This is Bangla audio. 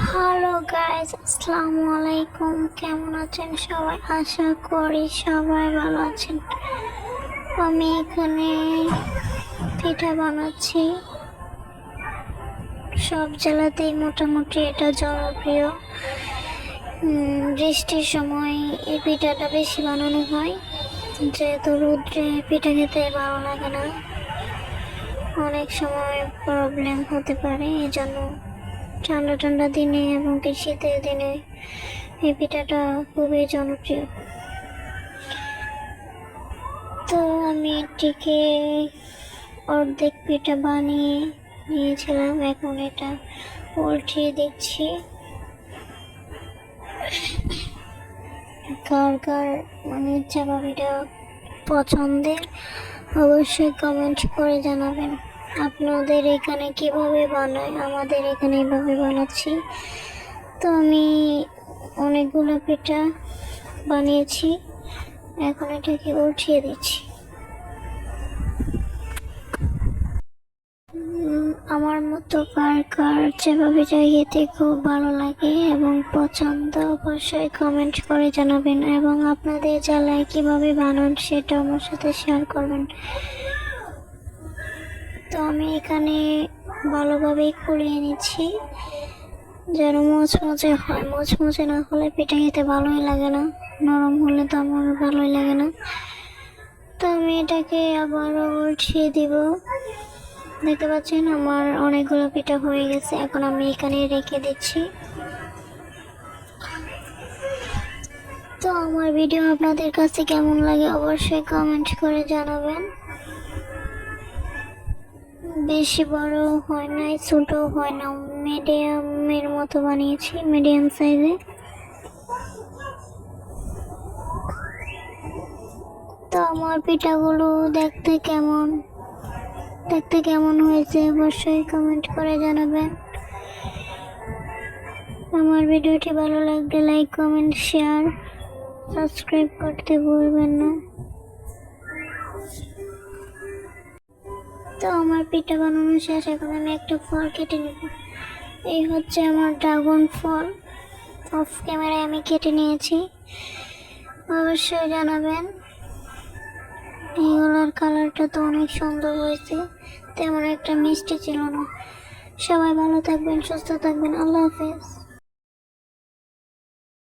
হ্যালো গাইস, আসসালামু আলাইকুম। কেমন আছেন সবাই? আশা করি সবাই ভালো আছেন। আমি এখানে পিঠা বানাচ্ছি। সব জেলাতেই মোটামুটি এটা জনপ্রিয়। বৃষ্টির সময় এই পিঠাটা বেশি বানানো হয়, যেহেতু রোদ্রে পিঠা খেতে ভালো লাগে না, অনেক সময় প্রবলেম হতে পারে। এই জন্য ঠান্ডা ঠান্ডা দিনে এবং কি শীতের দিনে এই পিঠাটা খুবই জনপ্রিয়। তো আমি এটিকে অর্ধেক পিঠা বানিয়ে নিয়েছিলাম, এখন এটা উল্টিয়ে দিচ্ছি। কার কার চাপা পিঠা পছন্দের অবশ্যই কমেন্ট করে জানাবেন। আপনাদের এখানে কিভাবে বানায়? আমাদের এখানে এইভাবে বানাচ্ছি। তো আমি অনেকগুলো পিঠা বানিয়েছি, এখন এটাকে উঠিয়ে দিচ্ছি। আমার মতো কার কার চাপা পিঠা খেতে খুব ভালো লাগে এবং পছন্দ অবশ্যই কমেন্ট করে জানাবেন, এবং আপনাদের জেলায় কিভাবে বানান সেটা আমার সাথে শেয়ার করবেন। তো আমি এখানে ভালোভাবে কুলিয়ে নিচ্ছি যেন মচমচে হয়। মচমচে না হলে পিঠা খেতে ভালোই লাগে না, নরম হলে তো আমার ভালোই লাগে না। তো আমি এটাকে আবারও উঠিয়ে দিব। দেখতে পাচ্ছেন আমার অনেকগুলো পিঠা হয়ে গেছে, এখন আমি এখানে রেখে দিচ্ছি। তো আমার ভিডিও আপনাদের কাছে কেমন লাগে অবশ্যই কমেন্ট করে জানাবেন। বেশি বড় হয় নাই, ছোট হয় না, মিডিয়ামের মতো বানিয়েছি, মিডিয়াম সাইজে। তো আমার পিঠাগুলো দেখতে কেমন হয়েছে অবশ্যই কমেন্ট করে জানাবেন। আমার ভিডিওটি ভালো লাগলে লাইক, কমেন্ট, শেয়ার, সাবস্ক্রাইব করতে ভুলবেন না। তো আমার পিঠা বানানো শেষ, এখন আমি একটা ফল কেটে নেব। এই হচ্ছে আমার ড্রাগন ফল, অফ ক্যামেরায় আমি কেটে নিয়েছি। অবশ্যই জানাবেন। এইগুলোর কালারটা তো অনেক সুন্দর হয়েছে, তেমন একটা মিষ্টি ছিল না। সবাই ভালো থাকবেন, সুস্থ থাকবেন। আল্লাহ হাফেজ।